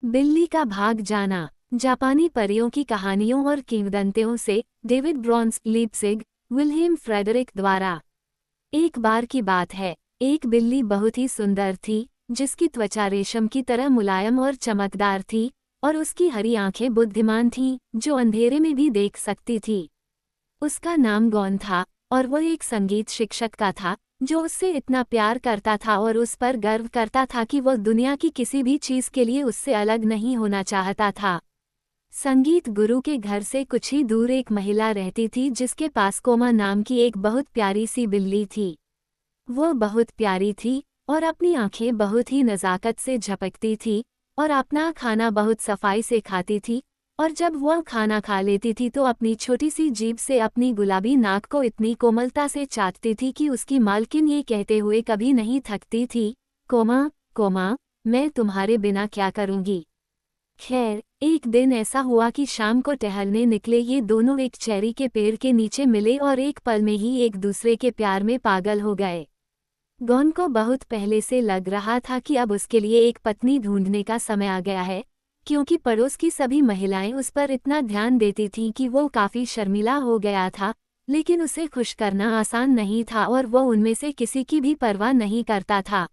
बिल्ली का भाग जाना। जापानी परियों की कहानियों और किंवदंतियों से डेविड ब्रॉन्स लीप्सिग, विल्हेम फ्रेडरिक द्वारा। एक बार की बात है, एक बिल्ली बहुत ही सुंदर थी, जिसकी त्वचा रेशम की तरह मुलायम और चमकदार थी, और उसकी हरी आंखें बुद्धिमान थीं, जो अंधेरे में भी देख सकती थी। उसका नाम गॉन था, और वह एक संगीत शिक्षक का था, जो उससे इतना प्यार करता था और उस पर गर्व करता था कि वह दुनिया की किसी भी चीज़ के लिए उससे अलग नहीं होना चाहता था। संगीत गुरु के घर से कुछ ही दूर एक महिला रहती थी जिसके पास कोमा नाम की एक बहुत प्यारी सी बिल्ली थी। वह बहुत प्यारी थी, और अपनी आंखें बहुत ही नज़ाकत से झपकती थी, और अपना खाना बहुत सफाई से खाती थी, और जब वह खाना खा लेती थी तो अपनी छोटी सी जीभ से अपनी गुलाबी नाक को इतनी कोमलता से चाटती थी कि उसकी मालकिन ये कहते हुए कभी नहीं थकती थी, कोमा, कोमा, मैं तुम्हारे बिना क्या करूँगी। खैर, एक दिन ऐसा हुआ कि शाम को टहलने निकले ये दोनों एक चेरी के पेड़ के नीचे मिले और एक पल में ही एक दूसरे के प्यार में पागल हो गए। गॉन को बहुत पहले से लग रहा था कि अब उसके लिए एक पत्नी ढूंढने का समय आ गया है, क्योंकि पड़ोस की सभी महिलाएं उस पर इतना ध्यान देती थीं कि वो काफी शर्मिला हो गया था, लेकिन उसे खुश करना आसान नहीं था और वह उनमें से किसी की भी परवाह नहीं करता था।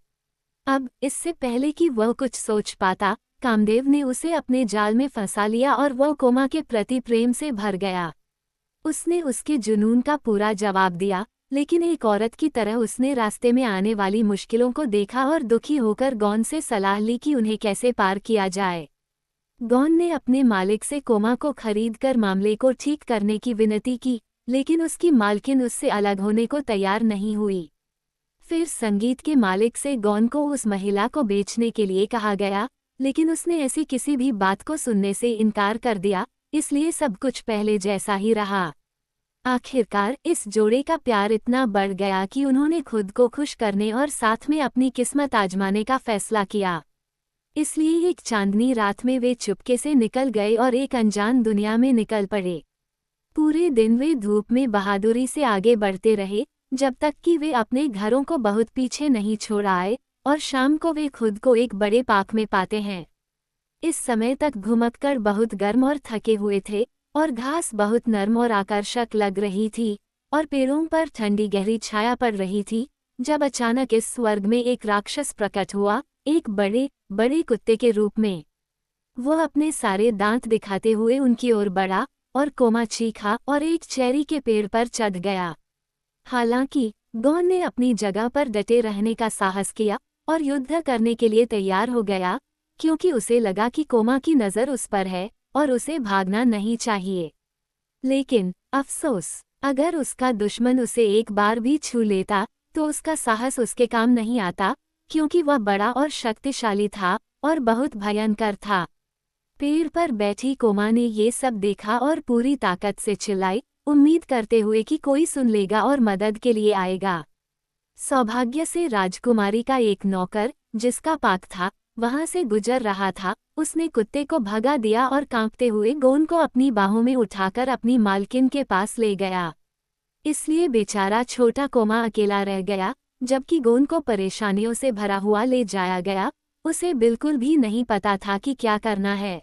अब, इससे पहले कि वह कुछ सोच पाता, कामदेव ने उसे अपने जाल में फंसा लिया और वह कोमा के प्रति प्रेम से भर गया। उसने उसके जुनून का पूरा जवाब दिया, लेकिन एक औरत की तरह उसने रास्ते में आने वाली मुश्किलों को देखा और दुखी होकर गॉन से सलाह ली कि उन्हें कैसे पार किया जाए। गॉन ने अपने मालिक से कोमा को खरीदकर मामले को ठीक करने की विनती की, लेकिन उसकी मालकिन उससे अलग होने को तैयार नहीं हुई। फिर संगीत के मालिक से गॉन को उस महिला को बेचने के लिए कहा गया, लेकिन उसने ऐसी किसी भी बात को सुनने से इनकार कर दिया, इसलिए सब कुछ पहले जैसा ही रहा। आखिरकार इस जोड़े का प्यार इतना बढ़ गया कि उन्होंने खुद को खुश करने और साथ में अपनी किस्मत आजमाने का फैसला किया। इसलिए एक चांदनी रात में वे चुपके से निकल गए और एक अनजान दुनिया में निकल पड़े। पूरे दिन वे धूप में बहादुरी से आगे बढ़ते रहे, जब तक कि वे अपने घरों को बहुत पीछे नहीं छोड़ आए, और शाम को वे खुद को एक बड़े पार्क में पाते हैं। इस समय तक घुमक्कड़ बहुत गर्म और थके हुए थे, और घास बहुत नर्म और आकर्षक लग रही थी, और पेड़ों पर ठंडी गहरी छाया पड़ रही थी, जब अचानक इस स्वर्ग में एक राक्षस प्रकट हुआ, एक बड़े बड़े कुत्ते के रूप में। वह अपने सारे दांत दिखाते हुए उनकी ओर बढ़ा, और कोमा चीखा और एक चेरी के पेड़ पर चढ़ गया। हालांकि गॉन ने अपनी जगह पर डटे रहने का साहस किया और युद्ध करने के लिए तैयार हो गया, क्योंकि उसे लगा कि कोमा की नज़र उस पर है और उसे भागना नहीं चाहिए। लेकिन अफसोस, अगर उसका दुश्मन उसे एक बार भी छू लेता तो उसका साहस उसके काम नहीं आता, क्योंकि वह बड़ा और शक्तिशाली था और बहुत भयंकर था। पेड़ पर बैठी कोमा ने ये सब देखा और पूरी ताकत से चिल्लाई, उम्मीद करते हुए कि कोई सुन लेगा और मदद के लिए आएगा। सौभाग्य से राजकुमारी का एक नौकर, जिसका पाक था, वहां से गुजर रहा था। उसने कुत्ते को भगा दिया और कांपते हुए गोन को अपनी बाहों में उठाकर अपनी मालकिन के पास ले गया। इसलिए बेचारा छोटा कोमा अकेला रह गया, जबकि गोन को परेशानियों से भरा हुआ ले जाया गया। उसे बिल्कुल भी नहीं पता था कि क्या करना है।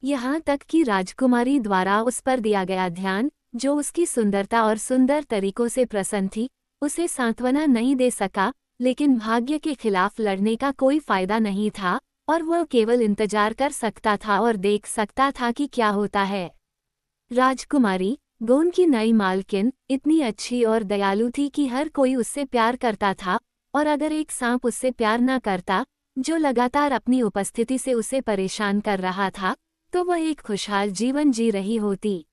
यहाँ तक कि राजकुमारी द्वारा उस पर दिया गया ध्यान, जो उसकी सुंदरता और सुंदर तरीकों से प्रसन्न थी, उसे सांत्वना नहीं दे सका, लेकिन भाग्य के खिलाफ लड़ने का कोई फायदा नहीं था, और वह केवल इंतजार कर सकता था और देख सकता था कि क्या होता है। राजकुमारी, गोन की नई मालकिन, इतनी अच्छी और दयालु थी कि हर कोई उससे प्यार करता था, और अगर एक सांप उससे प्यार न करता, जो लगातार अपनी उपस्थिति से उसे परेशान कर रहा था, तो वह एक खुशहाल जीवन जी रही होती।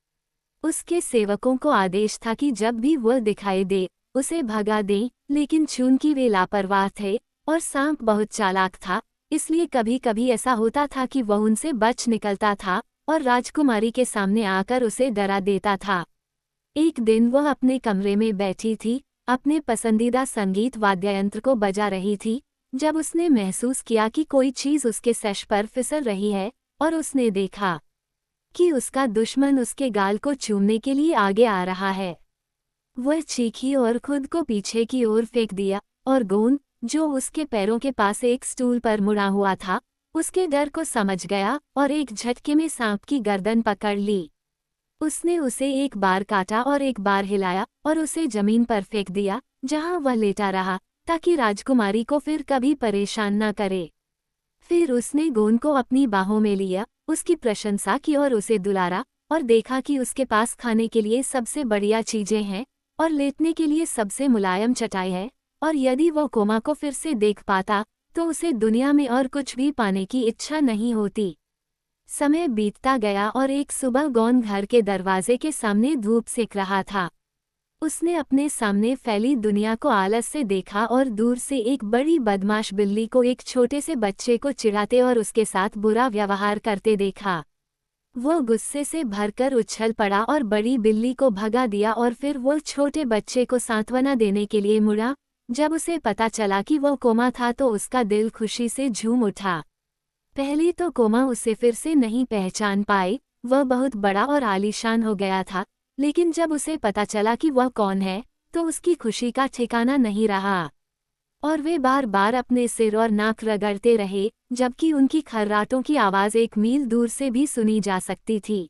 उसके सेवकों को आदेश था कि जब भी वह दिखाई दे, उसे भगा दें, लेकिन चूंकि वे लापरवाह थे और सांप बहुत चालाक था, इसलिए कभी कभी ऐसा होता था कि वह उनसे बच निकलता था और राजकुमारी के सामने आकर उसे डरा देता था। एक दिन वह अपने कमरे में बैठी थी, अपने पसंदीदा संगीत वाद्ययंत्र को बजा रही थी, जब उसने महसूस किया कि कोई चीज़ उसके सैश पर फिसल रही है, और उसने देखा कि उसका दुश्मन उसके गाल को चूमने के लिए आगे आ रहा है। वह चीखी और खुद को पीछे की ओर फेंक दिया, और गोन, जो उसके पैरों के पास एक स्टूल पर मुड़ा हुआ था, उसके डर को समझ गया और एक झटके में सांप की गर्दन पकड़ ली। उसने उसे एक बार काटा और एक बार हिलाया और उसे जमीन पर फेंक दिया, जहां वह लेटा रहा, ताकि राजकुमारी को फिर कभी परेशान न करे। फिर उसने गोंद को अपनी बाहों में लिया, उसकी प्रशंसा की और उसे दुलारा, और देखा कि उसके पास खाने के लिए सबसे बढ़िया चीजें हैं और लेटने के लिए सबसे मुलायम चटाई है, और यदि वो कोमा को फिर से देख पाता तो उसे दुनिया में और कुछ भी पाने की इच्छा नहीं होती। समय बीतता गया और एक सुबह गोंद घर के दरवाजे के सामने धूप सेक रहा था। उसने अपने सामने फैली दुनिया को आलस से देखा और दूर से एक बड़ी बदमाश बिल्ली को एक छोटे से बच्चे को चिढ़ाते और उसके साथ बुरा व्यवहार करते देखा। वो गुस्से से भरकर उछल पड़ा और बड़ी बिल्ली को भगा दिया और फिर वो छोटे बच्चे को सांत्वना देने के लिए मुड़ा। जब उसे पता चला कि वो कोमा था तो उसका दिल खुशी से झूम उठा। पहले तो कोमा उसे फिर से नहीं पहचान पाई, वह बहुत बड़ा और आलीशान हो गया था, लेकिन जब उसे पता चला कि वह कौन है तो उसकी खुशी का ठिकाना नहीं रहा और वे बार बार अपने सिर और नाक रगड़ते रहे, जबकि उनकी खर्राटों की आवाज़ 1 मील दूर से भी सुनी जा सकती थी।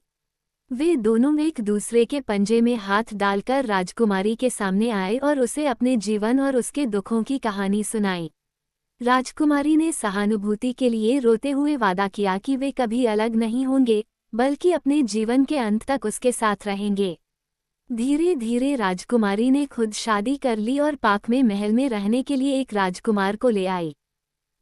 वे दोनों एक दूसरे के पंजे में हाथ डालकर राजकुमारी के सामने आए और उसे अपने जीवन और उसके दुखों की कहानी सुनाई। राजकुमारी ने सहानुभूति के लिए रोते हुए वादा किया कि वे कभी अलग नहीं होंगे, बल्कि अपने जीवन के अंत तक उसके साथ रहेंगे। धीरे धीरे राजकुमारी ने खुद शादी कर ली और पाक में महल में रहने के लिए एक राजकुमार को ले आई,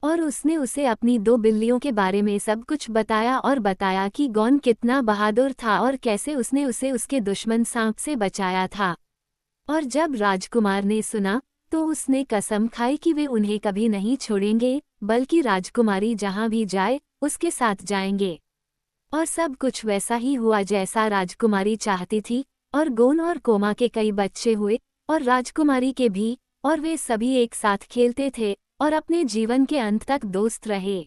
और उसने उसे अपनी 2 बिल्लियों के बारे में सब कुछ बताया और बताया कि गोंद कितना बहादुर था और कैसे उसने उसे उसके दुश्मन सांप से बचाया था। और जब राजकुमार ने सुना तो उसने कसम खाई कि वे उन्हें कभी नहीं छोड़ेंगे, बल्कि राजकुमारी जहां भी जाए उसके साथ जाएंगे। और सब कुछ वैसा ही हुआ जैसा राजकुमारी चाहती थी, और गोंद और कोमा के कई बच्चे हुए और राजकुमारी के भी, और वे सभी एक साथ खेलते थे और अपने जीवन के अंत तक दोस्त रहे।